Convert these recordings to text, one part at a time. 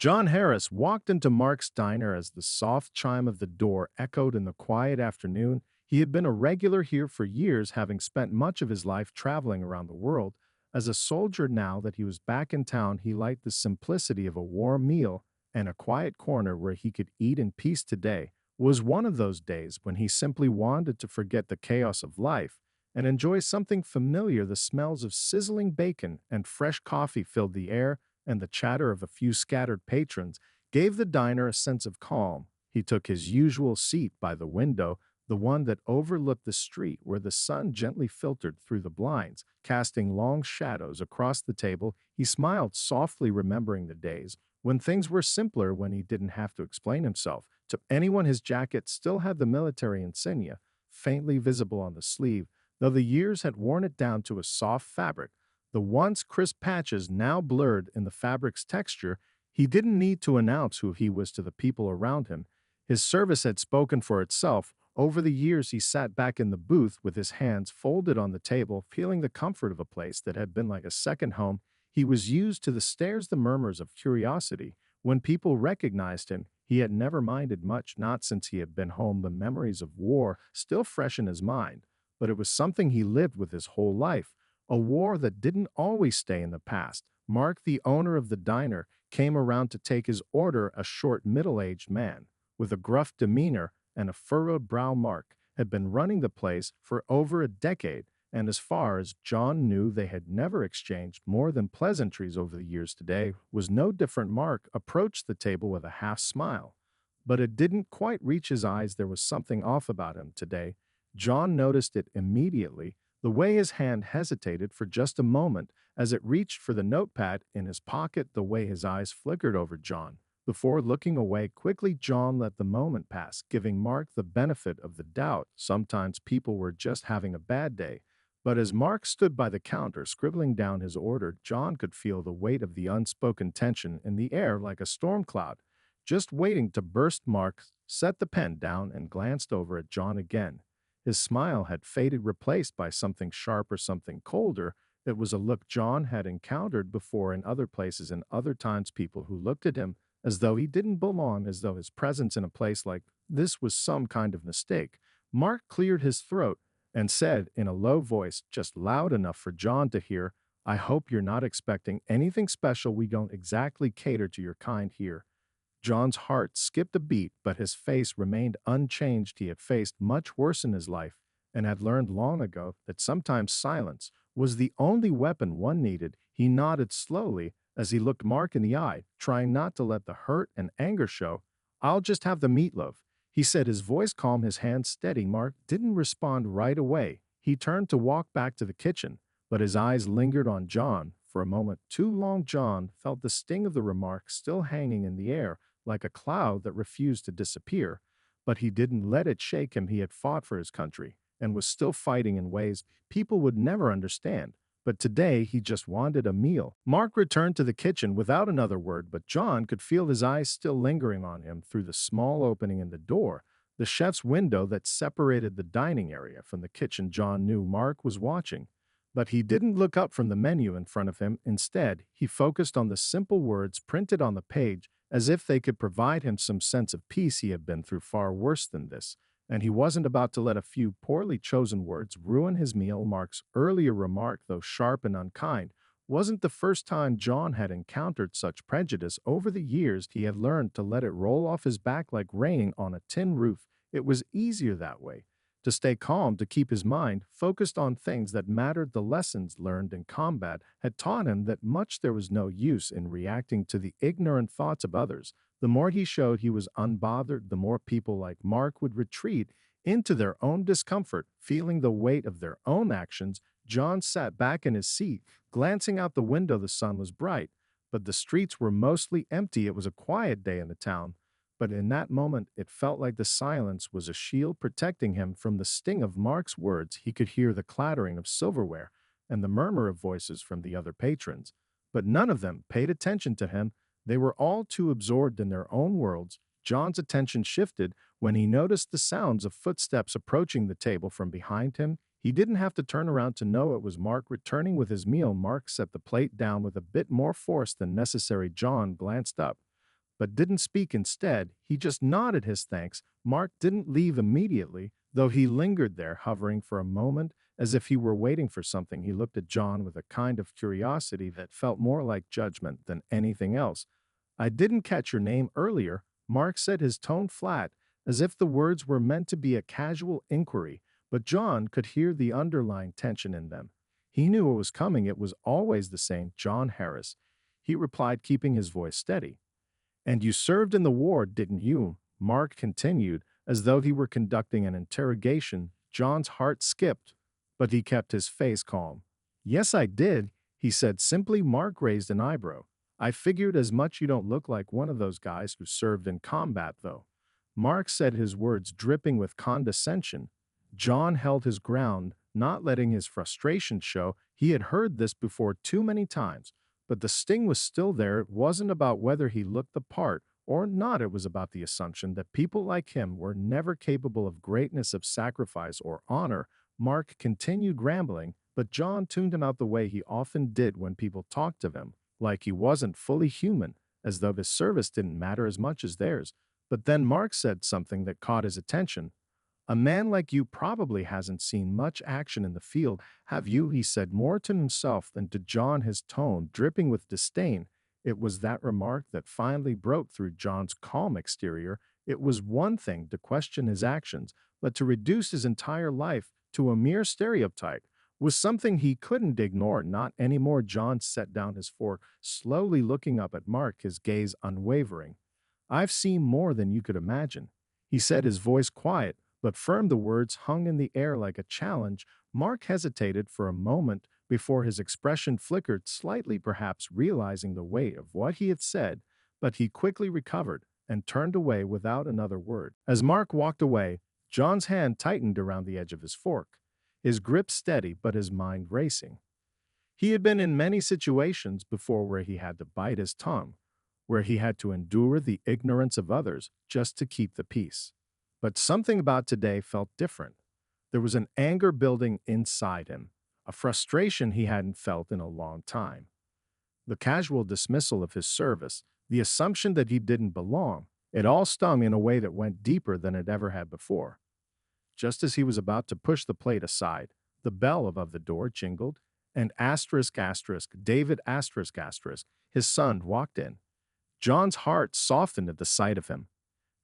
John Harris walked into Mark's diner as the soft chime of the door echoed in the quiet afternoon. He had been a regular here for years, having spent much of his life traveling around the world. As a soldier, now that he was back in town, he liked the simplicity of a warm meal and a quiet corner where he could eat in peace. Today was one of those days when he simply wanted to forget the chaos of life and enjoy something familiar. The smells of sizzling bacon and fresh coffee filled the air, and the chatter of a few scattered patrons gave the diner a sense of calm. He took his usual seat by the window, the one that overlooked the street, where the sun gently filtered through the blinds, casting long shadows across the table. He smiled softly, remembering the days when things were simpler, when he didn't have to explain himself to anyone. His jacket still had the military insignia faintly visible on the sleeve, though the years had worn it down to a soft fabric. The once crisp patches now blurred in the fabric's texture. He didn't need to announce who he was to the people around him. His service had spoken for itself. Over the years, he sat back in the booth with his hands folded on the table, feeling the comfort of a place that had been like a second home. He was used to the stares, the murmurs of curiosity. When people recognized him, he had never minded much, not since he had been home, the memories of war still fresh in his mind. But it was something he lived with his whole life, a war that didn't always stay in the past. Mark, the owner of the diner, came around to take his order. A short, middle-aged man with a gruff demeanor and a furrowed brow. Mark had been running the place for over a decade, and as far as John knew, they had never exchanged more than pleasantries over the years. Today was no different. Mark approached the table with a half smile, but it didn't quite reach his eyes. There was something off about him today. John noticed it immediately. The way his hand hesitated for just a moment as it reached for the notepad in his pocket, the way his eyes flickered over John before looking away quickly. John let the moment pass, giving Mark the benefit of the doubt. Sometimes people were just having a bad day. But as Mark stood by the counter scribbling down his order, John could feel the weight of the unspoken tension in the air, like a storm cloud, just waiting to burst. Mark set the pen down and glanced over at John again. His smile had faded, replaced by something sharper, something colder. It was a look John had encountered before in other places and other times, people who looked at him as though he didn't belong, as though his presence in a place like this was some kind of mistake. Mark cleared his throat and said in a low voice, just loud enough for John to hear, "I hope you're not expecting anything special. We don't exactly cater to your kind here." John's heart skipped a beat, but his face remained unchanged. He had faced much worse in his life and had learned long ago that sometimes silence was the only weapon one needed. He nodded slowly as he looked Mark in the eye, trying not to let the hurt and anger show. "I'll just have the meatloaf," he said, his voice calm, his hands steady. Mark didn't respond right away. He turned to walk back to the kitchen, but his eyes lingered on John for a moment too long. John felt the sting of the remark still hanging in the air, like a cloud that refused to disappear, but he didn't let it shake him. He had fought for his country and was still fighting in ways people would never understand. But today he just wanted a meal. Mark returned to the kitchen without another word, but John could feel his eyes still lingering on him through the small opening in the door, the chef's window that separated the dining area from the kitchen. John knew Mark was watching, but he didn't look up from the menu in front of him. Instead, he focused on the simple words printed on the page, as if they could provide him some sense of peace. He had been through far worse than this, and he wasn't about to let a few poorly chosen words ruin his meal. Mark's earlier remark, though sharp and unkind, wasn't the first time John had encountered such prejudice. Over the years, he had learned to let it roll off his back like rain on a tin roof. It was easier that way, to stay calm, to keep his mind focused on things that mattered. The lessons learned in combat had taught him that much there was no use in reacting to the ignorant thoughts of others. The more he showed he was unbothered, the more people like Mark would retreat into their own discomfort, feeling the weight of their own actions. John sat back in his seat, glancing out the window. The sun was bright, but the streets were mostly empty. It was a quiet day in the town. But in that moment, it felt like the silence was a shield protecting him from the sting of Mark's words. He could hear the clattering of silverware and the murmur of voices from the other patrons, but none of them paid attention to him. They were all too absorbed in their own worlds. John's attention shifted when he noticed the sounds of footsteps approaching the table from behind him. He didn't have to turn around to know it was Mark returning with his meal. Mark set the plate down with a bit more force than necessary. John glanced up, but didn't speak instead. He just nodded his thanks. Mark didn't leave immediately, though he lingered there, hovering for a moment as if he were waiting for something. He looked at John with a kind of curiosity that felt more like judgment than anything else. "I didn't catch your name earlier," Mark said, his tone flat, as if the words were meant to be a casual inquiry, but John could hear the underlying tension in them. He knew what was coming. It was always the same John Harris. He replied, keeping his voice steady. "And you served in the war, didn't you?" Mark continued, as though he were conducting an interrogation. John's heart skipped, but he kept his face calm. "Yes, I did," he said simply. Mark raised an eyebrow. "I figured as much. You don't look like one of those guys who served in combat, though." Mark said, his words dripping with condescension. John held his ground, not letting his frustration show. He had heard this before too many times, but the sting was still there. It wasn't about whether he looked the part or not. It was about the assumption that people like him were never capable of greatness, of sacrifice, or honor. Mark continued rambling, but John tuned him out the way he often did when people talked of him, like he wasn't fully human, as though his service didn't matter as much as theirs. But then Mark said something that caught his attention. "A man like you probably hasn't seen much action in the field, have you?" He said, more to himself than to John, his tone dripping with disdain. It was that remark that finally broke through John's calm exterior. It was one thing to question his actions, but to reduce his entire life to a mere stereotype was something he couldn't ignore. "Not anymore." John set down his fork, slowly looking up at Mark, his gaze unwavering. "I've seen more than you could imagine," he said, his voice quiet but firm. The words hung in the air like a challenge. Mark hesitated for a moment before his expression flickered slightly, perhaps realizing the weight of what he had said, but he quickly recovered and turned away without another word. As Mark walked away, John's hand tightened around the edge of his fork, his grip steady but his mind racing. He had been in many situations before where he had to bite his tongue, where he had to endure the ignorance of others just to keep the peace. But something about today felt different. There was an anger building inside him, a frustration he hadn't felt in a long time. The casual dismissal of his service, the assumption that he didn't belong, it all stung in a way that went deeper than it ever had before. Just as he was about to push the plate aside, the bell above the door jingled, and David his son, walked in. John's heart softened at the sight of him.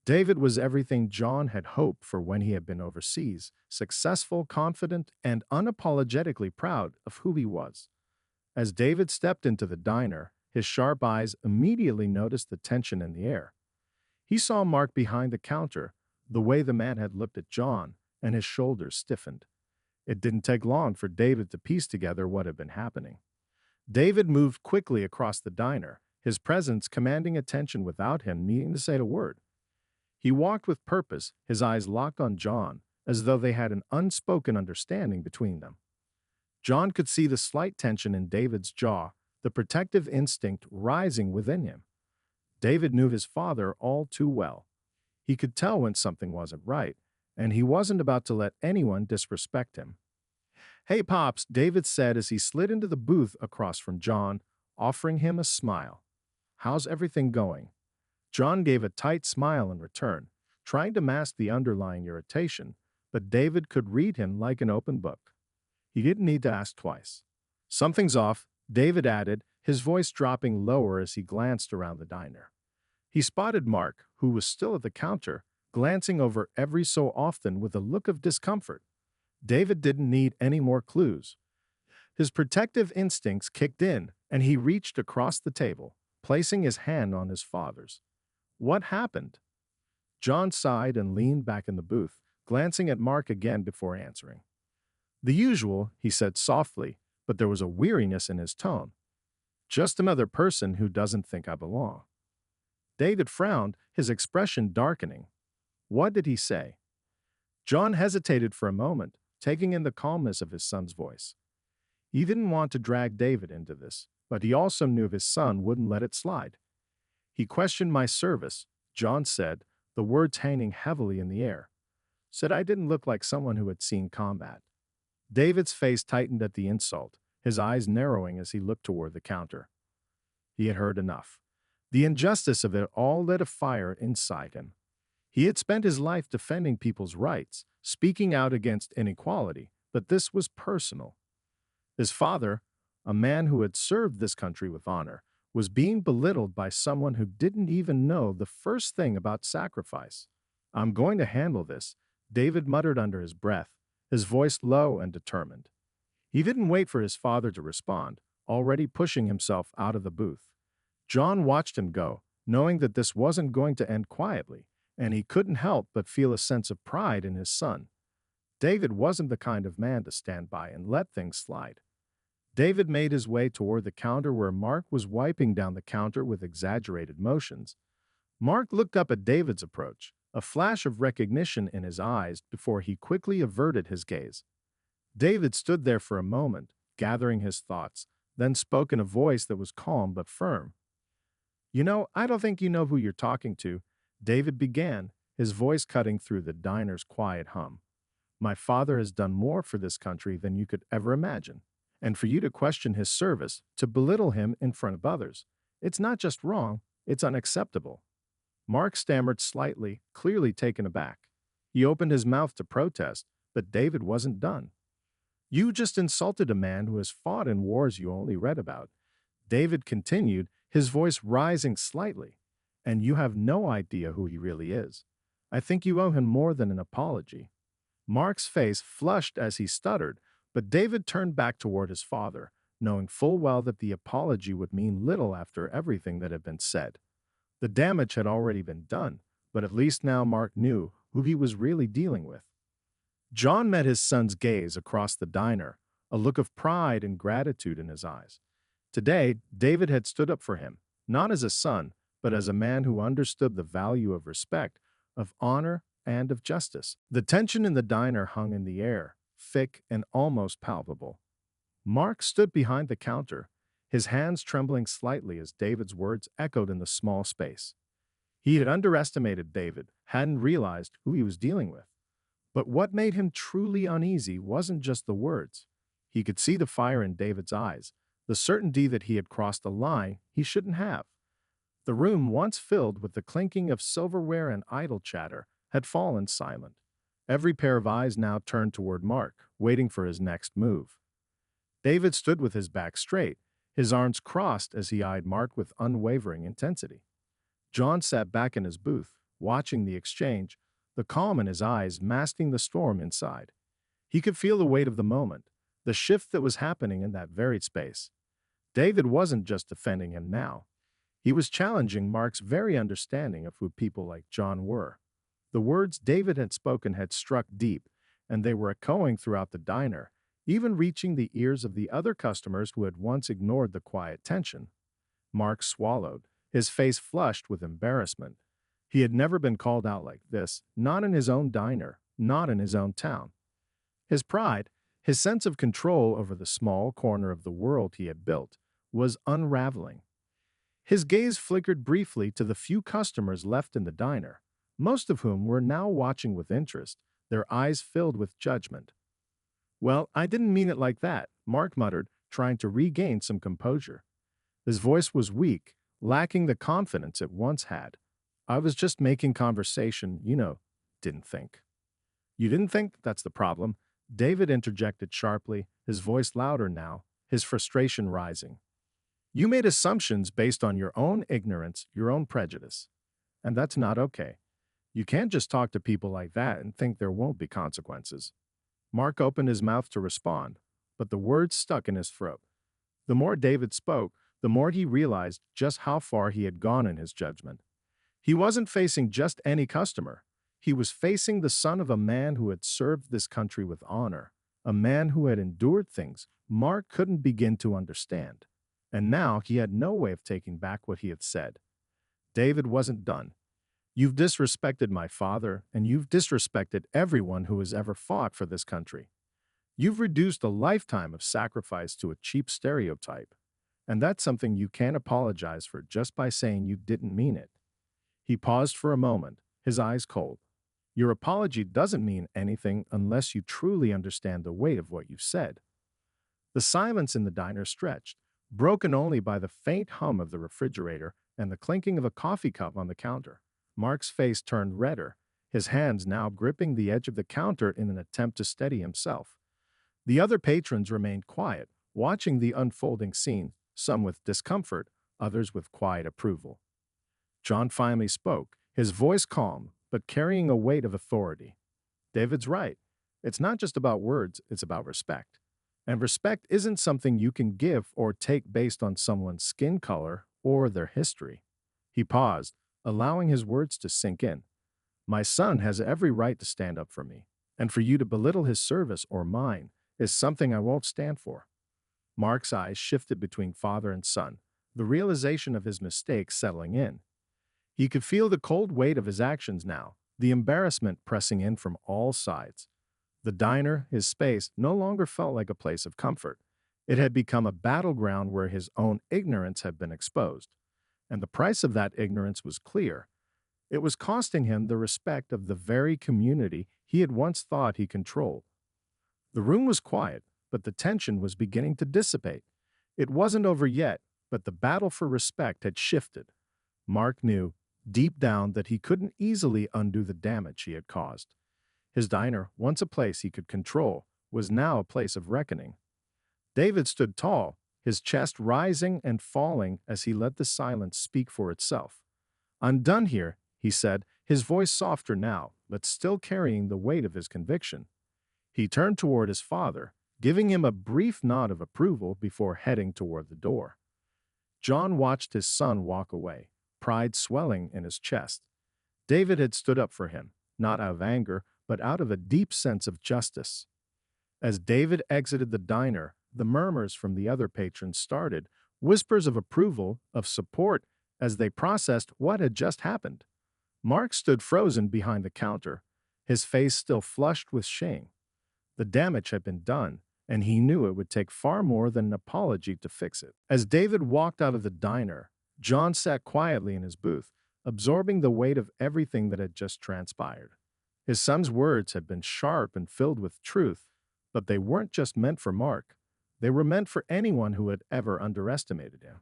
David was everything John had hoped for when he had been overseas: successful, confident, and unapologetically proud of who he was. As David stepped into the diner, his sharp eyes immediately noticed the tension in the air. He saw Mark behind the counter, the way the man had looked at John, and his shoulders stiffened. It didn't take long for David to piece together what had been happening. David moved quickly across the diner, his presence commanding attention without him needing to say a word. He walked with purpose, his eyes locked on John, as though they had an unspoken understanding between them. John could see the slight tension in David's jaw, the protective instinct rising within him. David knew his father all too well. He could tell when something wasn't right, and he wasn't about to let anyone disrespect him. "Hey, Pops," David said as he slid into the booth across from John, offering him a smile. "How's everything going?" John gave a tight smile in return, trying to mask the underlying irritation, but David could read him like an open book. He didn't need to ask twice. "Something's off," David added, his voice dropping lower as he glanced around the diner. He spotted Mark, who was still at the counter, glancing over every so often with a look of discomfort. David didn't need any more clues. His protective instincts kicked in, and he reached across the table, placing his hand on his father's. "What happened?" John sighed and leaned back in the booth, glancing at Mark again before answering. "The usual," he said softly, but there was a weariness in his tone. "Just another person who doesn't think I belong." David frowned, his expression darkening. What did he say? John hesitated for a moment, taking in the calmness of his son's voice. He didn't want to drag David into this, but he also knew his son wouldn't let it slide. "He questioned my service," John said, the words hanging heavily in the air. "Said I didn't look like someone who had seen combat." David's face tightened at the insult, his eyes narrowing as he looked toward the counter. He had heard enough. The injustice of it all lit a fire inside him. He had spent his life defending people's rights, speaking out against inequality, but this was personal. His father, a man who had served this country with honor, was being belittled by someone who didn't even know the first thing about sacrifice. I'm going to handle this, David muttered under his breath, his voice low and determined. He didn't wait for his father to respond, already pushing himself out of the booth. John watched him go, knowing that this wasn't going to end quietly, and he couldn't help but feel a sense of pride in his son. David wasn't the kind of man to stand by and let things slide. David made his way toward the counter where Mark was wiping down the counter with exaggerated motions. Mark looked up at David's approach, a flash of recognition in his eyes before he quickly averted his gaze. David stood there for a moment, gathering his thoughts, then spoke in a voice that was calm but firm. I don't think you know who you're talking to, David began, his voice cutting through the diner's quiet hum. My father has done more for this country than you could ever imagine. And for you to question his service, to belittle him in front of others, it's not just wrong, it's unacceptable. Mark stammered slightly, clearly taken aback. He opened his mouth to protest, but David wasn't done. You just insulted a man who has fought in wars you only read about. David continued, his voice rising slightly. And you have no idea who he really is. I think you owe him more than an apology. Mark's face flushed as he stuttered, but David turned back toward his father, knowing full well that the apology would mean little after everything that had been said. The damage had already been done, but at least now Mark knew who he was really dealing with. John met his son's gaze across the diner, a look of pride and gratitude in his eyes. Today, David had stood up for him, not as a son, but as a man who understood the value of respect, of honor, and of justice. The tension in the diner hung in the air, thick and almost palpable. Mark stood behind the counter, his hands trembling slightly as David's words echoed in the small space. He had underestimated David, hadn't realized who he was dealing with. But what made him truly uneasy wasn't just the words. He could see the fire in David's eyes, the certainty that he had crossed a line he shouldn't have. The room, once filled with the clinking of silverware and idle chatter, had fallen silent. Every pair of eyes now turned toward Mark, waiting for his next move. David stood with his back straight, his arms crossed as he eyed Mark with unwavering intensity. John sat back in his booth, watching the exchange, the calm in his eyes masking the storm inside. He could feel the weight of the moment, the shift that was happening in that very space. David wasn't just defending him now. He was challenging Mark's very understanding of who people like John were. The words David had spoken had struck deep, and they were echoing throughout the diner, even reaching the ears of the other customers who had once ignored the quiet tension. Mark swallowed, his face flushed with embarrassment. He had never been called out like this, not in his own diner, not in his own town. His pride, his sense of control over the small corner of the world he had built, was unraveling. His gaze flickered briefly to the few customers left in the diner, most of whom were now watching with interest, their eyes filled with judgment. Well, I didn't mean it like that, Mark muttered, trying to regain some composure. His voice was weak, lacking the confidence it once had. I was just making conversation, didn't think. You didn't think? That's the problem. David interjected sharply, his voice louder now, his frustration rising. You made assumptions based on your own ignorance, your own prejudice. And that's not okay. You can't just talk to people like that and think there won't be consequences. Mark opened his mouth to respond, but the words stuck in his throat. The more David spoke, the more he realized just how far he had gone in his judgment. He wasn't facing just any customer. He was facing the son of a man who had served this country with honor, a man who had endured things Mark couldn't begin to understand. And now he had no way of taking back what he had said. David wasn't done. You've disrespected my father, and you've disrespected everyone who has ever fought for this country. You've reduced a lifetime of sacrifice to a cheap stereotype, and that's something you can't apologize for just by saying you didn't mean it. He paused for a moment, his eyes cold. Your apology doesn't mean anything unless you truly understand the weight of what you've said. The silence in the diner stretched, broken only by the faint hum of the refrigerator and the clinking of a coffee cup on the counter. Mark's face turned redder, his hands now gripping the edge of the counter in an attempt to steady himself. The other patrons remained quiet, watching the unfolding scene, some with discomfort, others with quiet approval. John finally spoke, his voice calm, but carrying a weight of authority. David's right. It's not just about words, it's about respect. And respect isn't something you can give or take based on someone's skin color or their history. He paused, allowing his words to sink in. My son has every right to stand up for me, and for you to belittle his service or mine is something I won't stand for. Mark's eyes shifted between father and son, the realization of his mistake settling in. He could feel the cold weight of his actions now, the embarrassment pressing in from all sides. The diner, his space, no longer felt like a place of comfort. It had become a battleground where his own ignorance had been exposed. And the price of that ignorance was clear. It was costing him the respect of the very community he had once thought he controlled. The room was quiet, but the tension was beginning to dissipate. It wasn't over yet, but the battle for respect had shifted. Mark knew, deep down, that he couldn't easily undo the damage he had caused. His diner, once a place he could control, was now a place of reckoning. David stood tall, his chest rising and falling as he let the silence speak for itself. I'm done here, he said, his voice softer now, but still carrying the weight of his conviction. He turned toward his father, giving him a brief nod of approval before heading toward the door. John watched his son walk away, pride swelling in his chest. David had stood up for him, not out of anger, but out of a deep sense of justice. As David exited the diner, the murmurs from the other patrons started, whispers of approval, of support, as they processed what had just happened. Mark stood frozen behind the counter, his face still flushed with shame. The damage had been done, and he knew it would take far more than an apology to fix it. As David walked out of the diner, John sat quietly in his booth, absorbing the weight of everything that had just transpired. His son's words had been sharp and filled with truth, but they weren't just meant for Mark. They were meant for anyone who had ever underestimated him.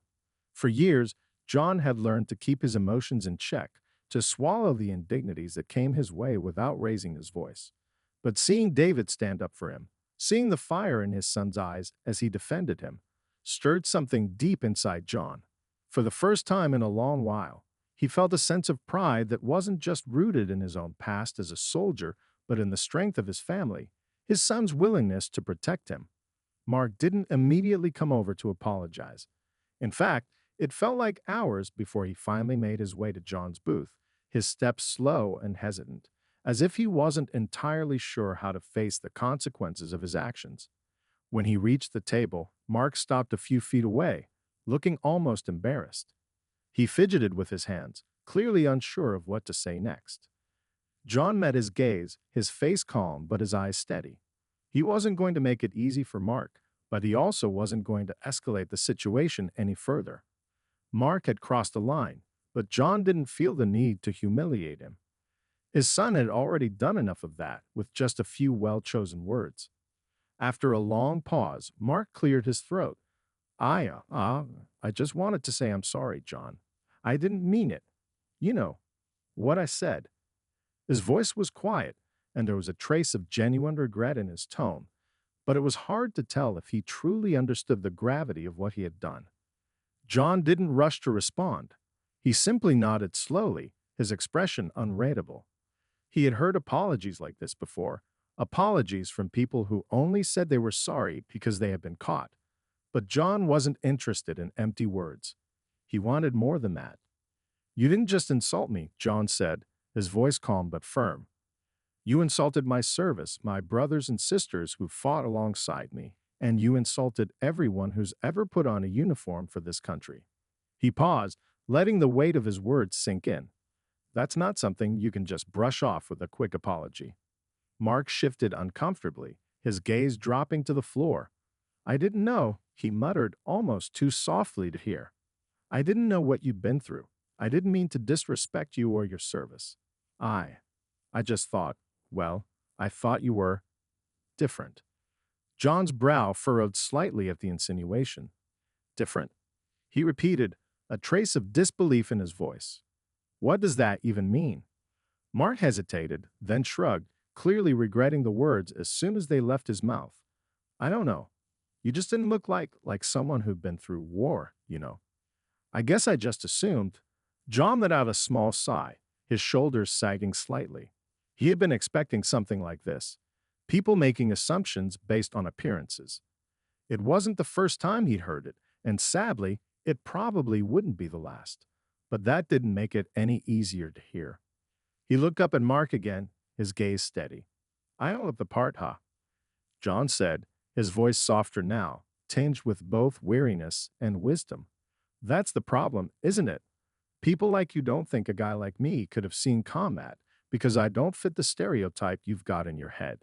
For years, John had learned to keep his emotions in check, to swallow the indignities that came his way without raising his voice. But seeing David stand up for him, seeing the fire in his son's eyes as he defended him, stirred something deep inside John. For the first time in a long while, he felt a sense of pride that wasn't just rooted in his own past as a soldier, but in the strength of his family, his son's willingness to protect him. Mark didn't immediately come over to apologize. In fact, it felt like hours before he finally made his way to John's booth, his steps slow and hesitant, as if he wasn't entirely sure how to face the consequences of his actions. When he reached the table, Mark stopped a few feet away, looking almost embarrassed. He fidgeted with his hands, clearly unsure of what to say next. John met his gaze, his face calm but his eyes steady. He wasn't going to make it easy for Mark, but he also wasn't going to escalate the situation any further. Mark had crossed a line, but John didn't feel the need to humiliate him. His son had already done enough of that with just a few well-chosen words. After a long pause, Mark cleared his throat. I just wanted to say I'm sorry, John. I didn't mean it. You know, what I said. His voice was quiet, and there was a trace of genuine regret in his tone, but it was hard to tell if he truly understood the gravity of what he had done. John didn't rush to respond. He simply nodded slowly, his expression unreadable. He had heard apologies like this before, apologies from people who only said they were sorry because they had been caught. But John wasn't interested in empty words. He wanted more than that. You didn't just insult me, John said, his voice calm but firm. You insulted my service, my brothers and sisters who fought alongside me, and you insulted everyone who's ever put on a uniform for this country. He paused, letting the weight of his words sink in. That's not something you can just brush off with a quick apology. Mark shifted uncomfortably, his gaze dropping to the floor. I didn't know, he muttered almost too softly to hear. I didn't know what you'd been through. I didn't mean to disrespect you or your service. I just thought, well, I thought you were different. John's brow furrowed slightly at the insinuation. Different. He repeated, a trace of disbelief in his voice. What does that even mean? Mark hesitated, then shrugged, clearly regretting the words as soon as they left his mouth. I don't know. You just didn't look like someone who'd been through war. I guess I just assumed. John let out a small sigh, his shoulders sagging slightly. He had been expecting something like this. People making assumptions based on appearances. It wasn't the first time he'd heard it, and sadly, it probably wouldn't be the last. But that didn't make it any easier to hear. He looked up at Mark again, his gaze steady. I don't look the part, huh? John said, his voice softer now, tinged with both weariness and wisdom. That's the problem, isn't it? People like you don't think a guy like me could have seen combat because I don't fit the stereotype you've got in your head.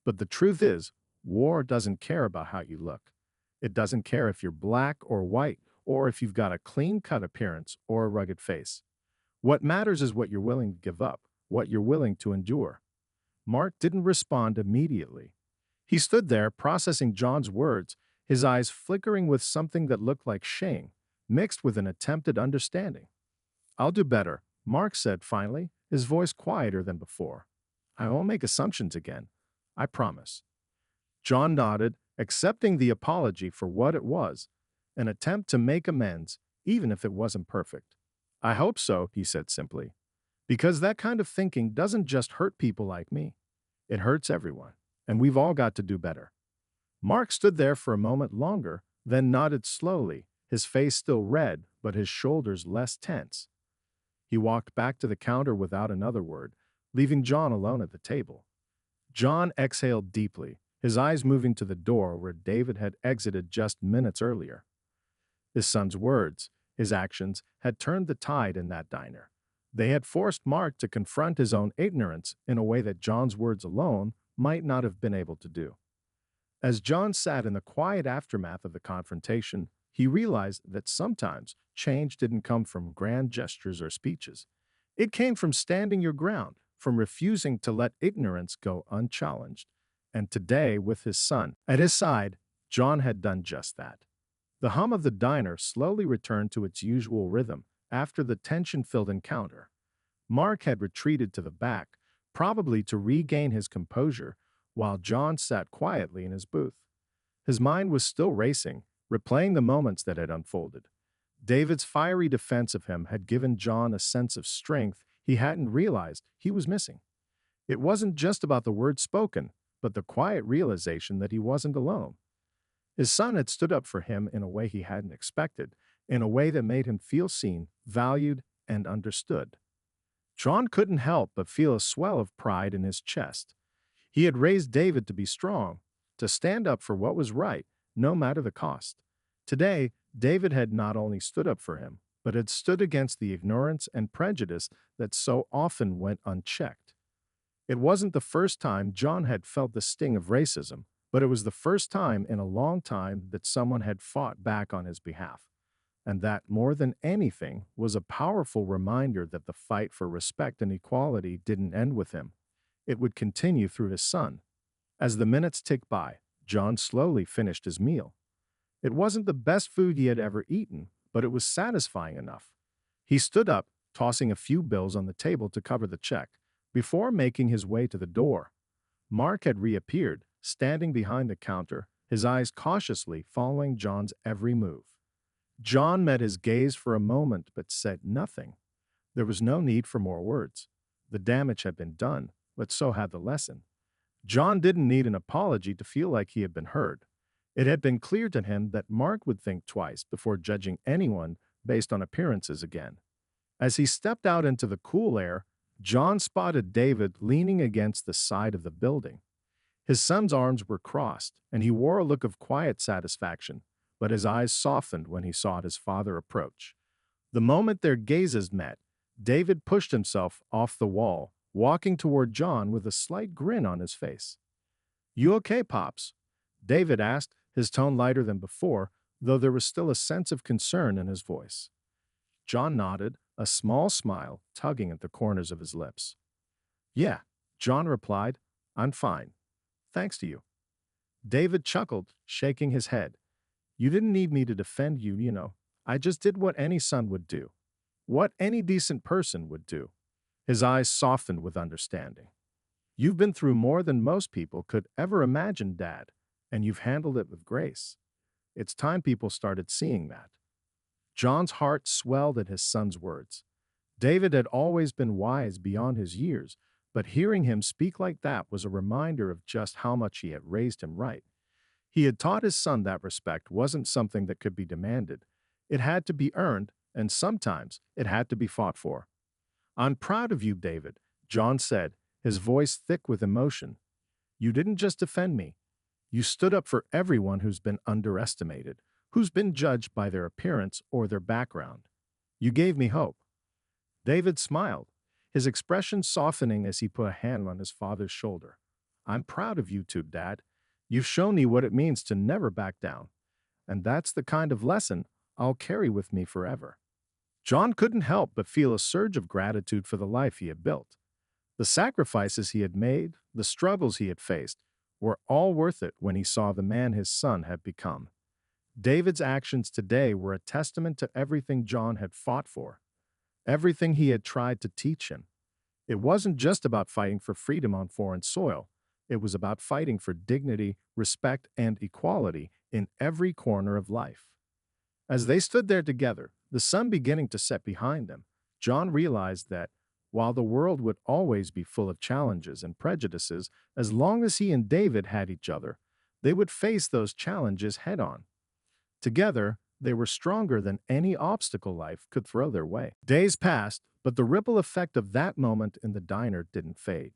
But the truth is, war doesn't care about how you look. It doesn't care if you're black or white, or if you've got a clean cut appearance or a rugged face. What matters is what you're willing to give up, what you're willing to endure. Mark didn't respond immediately. He stood there processing John's words, his eyes flickering with something that looked like shame, mixed with an attempted understanding. I'll do better, Mark said finally, his voice quieter than before. I won't make assumptions again. I promise. John nodded, accepting the apology for what it was, an attempt to make amends, even if it wasn't perfect. I hope so, he said simply, because that kind of thinking doesn't just hurt people like me. It hurts everyone, and we've all got to do better. Mark stood there for a moment longer, then nodded slowly, his face still red, but his shoulders less tense. He walked back to the counter without another word, leaving John alone at the table. John exhaled deeply, his eyes moving to the door where David had exited just minutes earlier. His son's words, his actions, had turned the tide in that diner. They had forced Mark to confront his own ignorance in a way that John's words alone might not have been able to do. As John sat in the quiet aftermath of the confrontation, he realized that sometimes change didn't come from grand gestures or speeches. It came from standing your ground, from refusing to let ignorance go unchallenged. And today, with his son at his side, John had done just that. The hum of the diner slowly returned to its usual rhythm after the tension-filled encounter. Mark had retreated to the back, probably to regain his composure, while John sat quietly in his booth. His mind was still racing, replaying the moments that had unfolded. David's fiery defense of him had given John a sense of strength he hadn't realized he was missing. It wasn't just about the words spoken, but the quiet realization that he wasn't alone. His son had stood up for him in a way he hadn't expected, in a way that made him feel seen, valued, and understood. John couldn't help but feel a swell of pride in his chest. He had raised David to be strong, to stand up for what was right, no matter the cost. Today, David had not only stood up for him, but had stood against the ignorance and prejudice that so often went unchecked. It wasn't the first time John had felt the sting of racism, but it was the first time in a long time that someone had fought back on his behalf. And that, more than anything, was a powerful reminder that the fight for respect and equality didn't end with him. It would continue through his son. As the minutes ticked by, John slowly finished his meal. It wasn't the best food he had ever eaten, but it was satisfying enough. He stood up, tossing a few bills on the table to cover the check, before making his way to the door. Mark had reappeared, standing behind the counter, his eyes cautiously following John's every move. John met his gaze for a moment but said nothing. There was no need for more words. The damage had been done, but so had the lesson. John didn't need an apology to feel like he had been heard. It had been clear to him that Mark would think twice before judging anyone based on appearances again. As he stepped out into the cool air, John spotted David leaning against the side of the building. His son's arms were crossed, and he wore a look of quiet satisfaction, but his eyes softened when he saw his father approach. The moment their gazes met, David pushed himself off the wall, walking toward John with a slight grin on his face. You okay, Pops? David asked, his tone lighter than before, though there was still a sense of concern in his voice. John nodded, a small smile tugging at the corners of his lips. Yeah, John replied, I'm fine. Thanks to you. David chuckled, shaking his head. You didn't need me to defend you, you know. I just did what any son would do, what any decent person would do. His eyes softened with understanding. You've been through more than most people could ever imagine, Dad, and you've handled it with grace. It's time people started seeing that. John's heart swelled at his son's words. David had always been wise beyond his years, but hearing him speak like that was a reminder of just how much he had raised him right. He had taught his son that respect wasn't something that could be demanded. It had to be earned, and sometimes it had to be fought for. I'm proud of you, David, John said, his voice thick with emotion. You didn't just defend me. You stood up for everyone who's been underestimated, who's been judged by their appearance or their background. You gave me hope. David smiled, his expression softening as he put a hand on his father's shoulder. I'm proud of you too, Dad. You've shown me what it means to never back down, and that's the kind of lesson I'll carry with me forever. John couldn't help but feel a surge of gratitude for the life he had built. The sacrifices he had made, the struggles he had faced, were all worth it when he saw the man his son had become. David's actions today were a testament to everything John had fought for, everything he had tried to teach him. It wasn't just about fighting for freedom on foreign soil. It was about fighting for dignity, respect, and equality in every corner of life. As they stood there together, the sun beginning to set behind them, John realized that, while the world would always be full of challenges and prejudices, as long as he and David had each other, they would face those challenges head on. Together, they were stronger than any obstacle life could throw their way. Days passed, but the ripple effect of that moment in the diner didn't fade.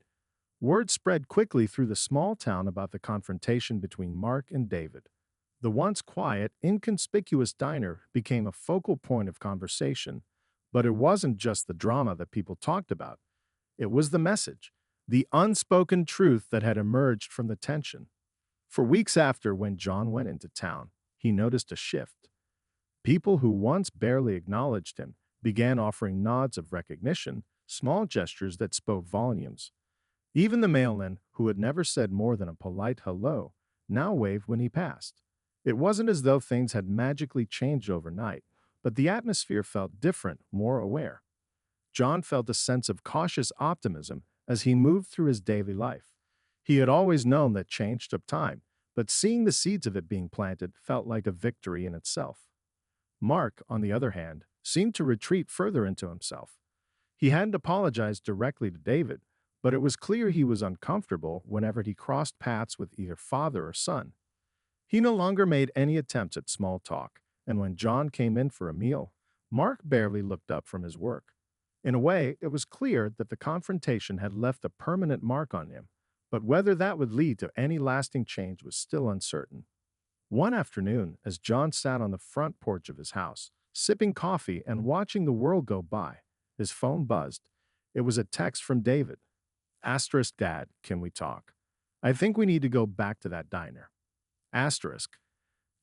Word spread quickly through the small town about the confrontation between Mark and David. The once quiet, inconspicuous diner became a focal point of conversation, but it wasn't just the drama that people talked about. It was the message, the unspoken truth that had emerged from the tension. For weeks after, when John went into town, he noticed a shift. People who once barely acknowledged him began offering nods of recognition, small gestures that spoke volumes. Even the mailman, who had never said more than a polite hello, now waved when he passed. It wasn't as though things had magically changed overnight, but the atmosphere felt different, more aware. John felt a sense of cautious optimism as he moved through his daily life. He had always known that change took time, but seeing the seeds of it being planted felt like a victory in itself. Mark, on the other hand, seemed to retreat further into himself. He hadn't apologized directly to David, but it was clear he was uncomfortable whenever he crossed paths with either father or son. He no longer made any attempts at small talk, and when John came in for a meal, Mark barely looked up from his work. In a way, it was clear that the confrontation had left a permanent mark on him, but whether that would lead to any lasting change was still uncertain. One afternoon, as John sat on the front porch of his house, sipping coffee and watching the world go by, his phone buzzed. It was a text from David. Asterisk, Dad, can we talk? I think we need to go back to that diner. Asterisk.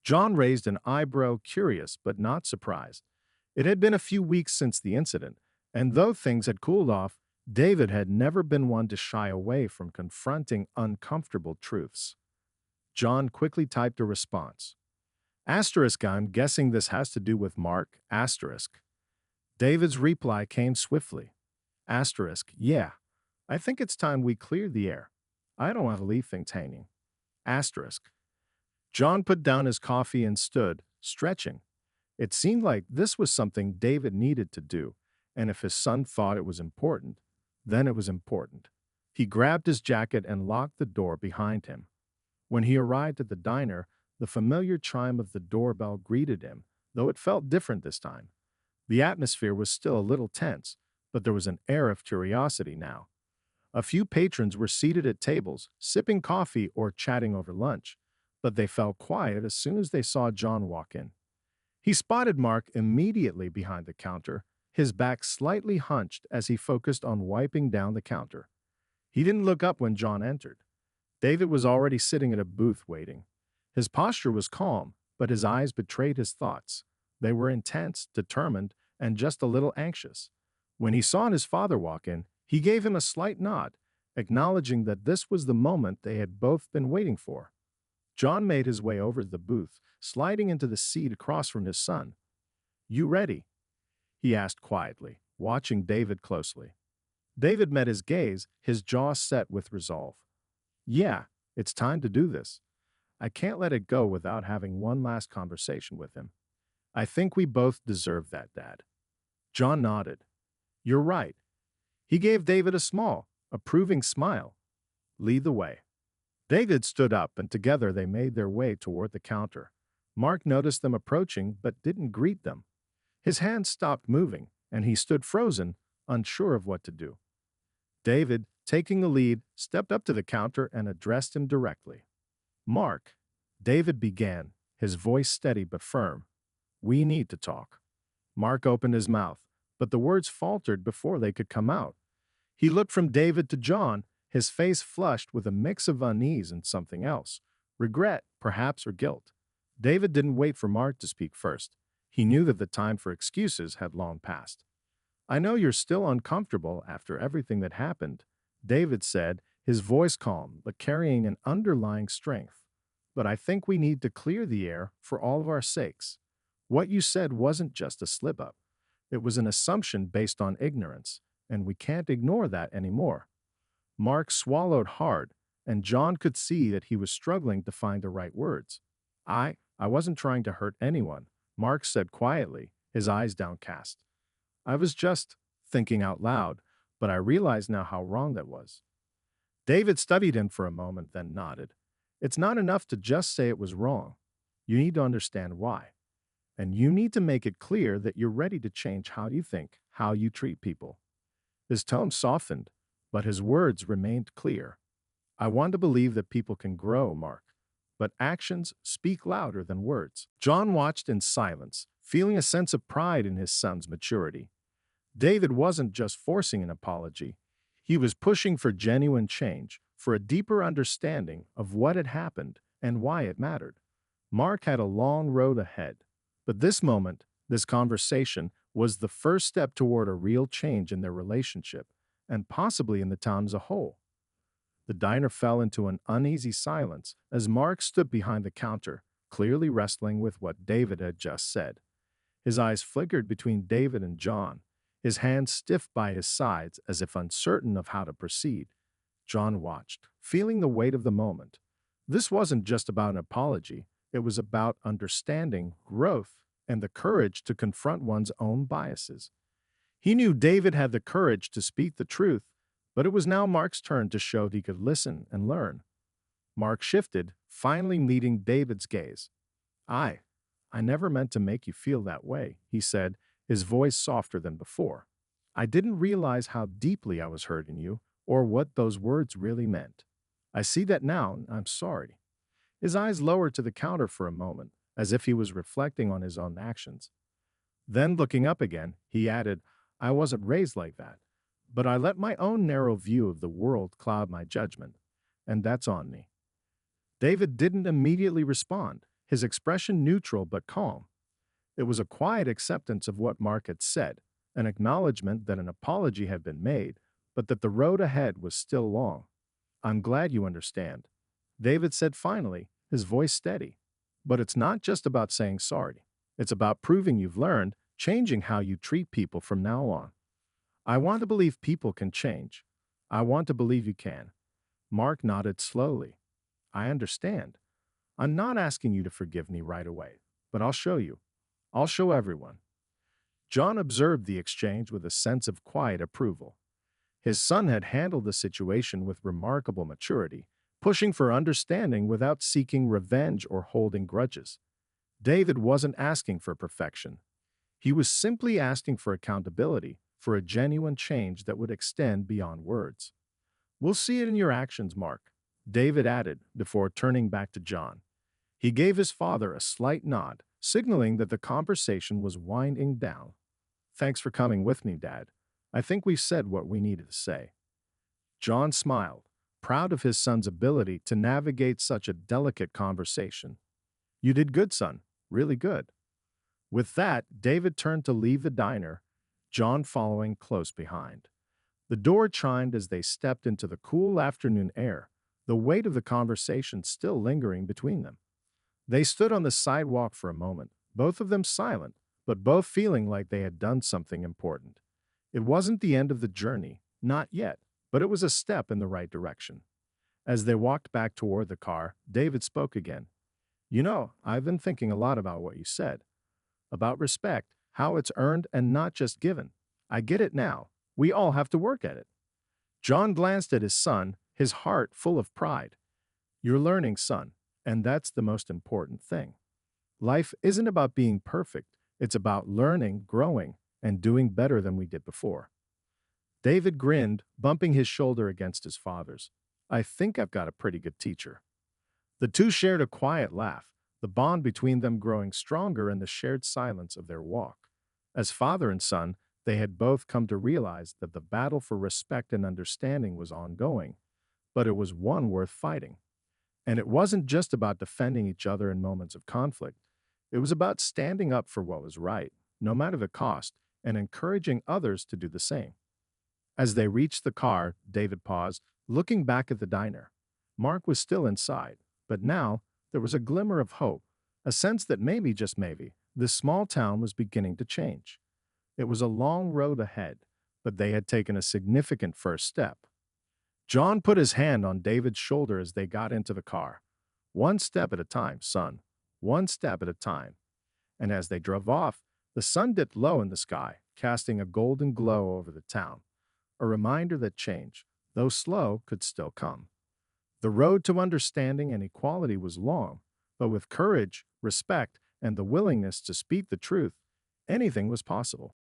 John raised an eyebrow, curious but not surprised. It had been a few weeks since the incident, and though things had cooled off, David had never been one to shy away from confronting uncomfortable truths. John quickly typed a response. Asterisk, I'm guessing this has to do with Mark, asterisk. David's reply came swiftly. Asterisk, yeah, I think it's time we clear the air. I don't want to leave things hanging. Asterisk. John put down his coffee and stood, stretching. It seemed like this was something David needed to do, and if his son thought it was important, then it was important. He grabbed his jacket and locked the door behind him. When he arrived at the diner, the familiar chime of the doorbell greeted him, though it felt different this time. The atmosphere was still a little tense, but there was an air of curiosity now. A few patrons were seated at tables, sipping coffee or chatting over lunch, but they fell quiet as soon as they saw John walk in. He spotted Mark immediately behind the counter, his back slightly hunched as he focused on wiping down the counter. He didn't look up when John entered. David was already sitting at a booth waiting. His posture was calm, but his eyes betrayed his thoughts. They were intense, determined, and just a little anxious. When he saw his father walk in, he gave him a slight nod, acknowledging that this was the moment they had both been waiting for. John made his way over to the booth, sliding into the seat across from his son. "You ready?" he asked quietly, watching David closely. David met his gaze, his jaw set with resolve. "Yeah, it's time to do this. I can't let it go without having one last conversation with him. I think we both deserve that, Dad." John nodded. "You're right." He gave David a small, approving smile. "Lead the way." David stood up, and together they made their way toward the counter. Mark noticed them approaching but didn't greet them. His hands stopped moving, and he stood frozen, unsure of what to do. David, taking the lead, stepped up to the counter and addressed him directly. "Mark," David began, his voice steady but firm, "we need to talk." Mark opened his mouth, but the words faltered before they could come out. He looked from David to John, his face flushed with a mix of unease and something else, regret, perhaps, or guilt. David didn't wait for Mark to speak first. He knew that the time for excuses had long passed. "I know you're still uncomfortable after everything that happened," David said, his voice calm but carrying an underlying strength. "But I think we need to clear the air for all of our sakes. What you said wasn't just a slip-up. It was an assumption based on ignorance, and we can't ignore that anymore." Mark swallowed hard, and John could see that he was struggling to find the right words. I wasn't trying to hurt anyone," Mark said quietly, his eyes downcast. "I was just thinking out loud, but I realize now how wrong that was." David studied him for a moment, then nodded. "It's not enough to just say it was wrong. You need to understand why. And you need to make it clear that you're ready to change how you think, how you treat people." His tone softened, but his words remained clear. "I want to believe that people can grow, Mark, but actions speak louder than words." John watched in silence, feeling a sense of pride in his son's maturity. David wasn't just forcing an apology. He was pushing for genuine change, for a deeper understanding of what had happened and why it mattered. Mark had a long road ahead, but this moment, this conversation, was the first step toward a real change in their relationship, and possibly in the town as a whole. The diner fell into an uneasy silence as Mark stood behind the counter, clearly wrestling with what David had just said. His eyes flickered between David and John, his hands stiff by his sides as if uncertain of how to proceed. John watched, feeling the weight of the moment. This wasn't just about an apology, it was about understanding, growth, and the courage to confront one's own biases. He knew David had the courage to speak the truth, but it was now Mark's turn to show he could listen and learn. Mark shifted, finally meeting David's gaze. I I never meant to make you feel that way," he said, his voice softer than before. "I didn't realize how deeply I was hurting you, or what those words really meant. I see that now, and I'm sorry." His eyes lowered to the counter for a moment, as if he was reflecting on his own actions. Then, looking up again, he added, "I wasn't raised like that, but I let my own narrow view of the world cloud my judgment, and that's on me." David didn't immediately respond, his expression neutral but calm. It was a quiet acceptance of what Mark had said, an acknowledgement that an apology had been made, but that the road ahead was still long. "I'm glad you understand," David said finally, his voice steady. "But it's not just about saying sorry. It's about proving you've learned, changing how you treat people from now on." "I want to believe people can change. I want to believe you can." Mark nodded slowly. "I understand. I'm not asking you to forgive me right away, but I'll show you. I'll show everyone." John observed the exchange with a sense of quiet approval. His son had handled the situation with remarkable maturity, pushing for understanding without seeking revenge or holding grudges. David wasn't asking for perfection. He was simply asking for accountability, for a genuine change that would extend beyond words. "We'll see it in your actions, Mark," David added before turning back to John. He gave his father a slight nod, signaling that the conversation was winding down. "Thanks for coming with me, Dad. I think we've said what we needed to say." John smiled, proud of his son's ability to navigate such a delicate conversation. "You did good, son. Really good." With that, David turned to leave the diner, John following close behind. The door chimed as they stepped into the cool afternoon air, the weight of the conversation still lingering between them. They stood on the sidewalk for a moment, both of them silent, but both feeling like they had done something important. It wasn't the end of the journey, not yet, but it was a step in the right direction. As they walked back toward the car, David spoke again. You know, I've been thinking a lot about what you said, about respect, how it's earned and not just given. I get it now. We all have to work at it. John glanced at his son, his heart full of pride. You're learning, son, and that's the most important thing. Life isn't about being perfect, it's about learning, growing, and doing better than we did before. David grinned, bumping his shoulder against his father's. I think I've got a pretty good teacher. The two shared a quiet laugh, the bond between them growing stronger in the shared silence of their walk. As father and son, they had both come to realize that the battle for respect and understanding was ongoing, but it was one worth fighting. And it wasn't just about defending each other in moments of conflict. It was about standing up for what was right, no matter the cost, and encouraging others to do the same. As they reached the car, David paused, looking back at the diner. Mark was still inside, but now there was a glimmer of hope, a sense that maybe, just maybe, this small town was beginning to change. It was a long road ahead, but they had taken a significant first step. John put his hand on David's shoulder as they got into the car. One step at a time, son. One step at a time. And as they drove off, the sun dipped low in the sky, casting a golden glow over the town, a reminder that change, though slow, could still come. The road to understanding and equality was long, but with courage, respect, and the willingness to speak the truth, anything was possible.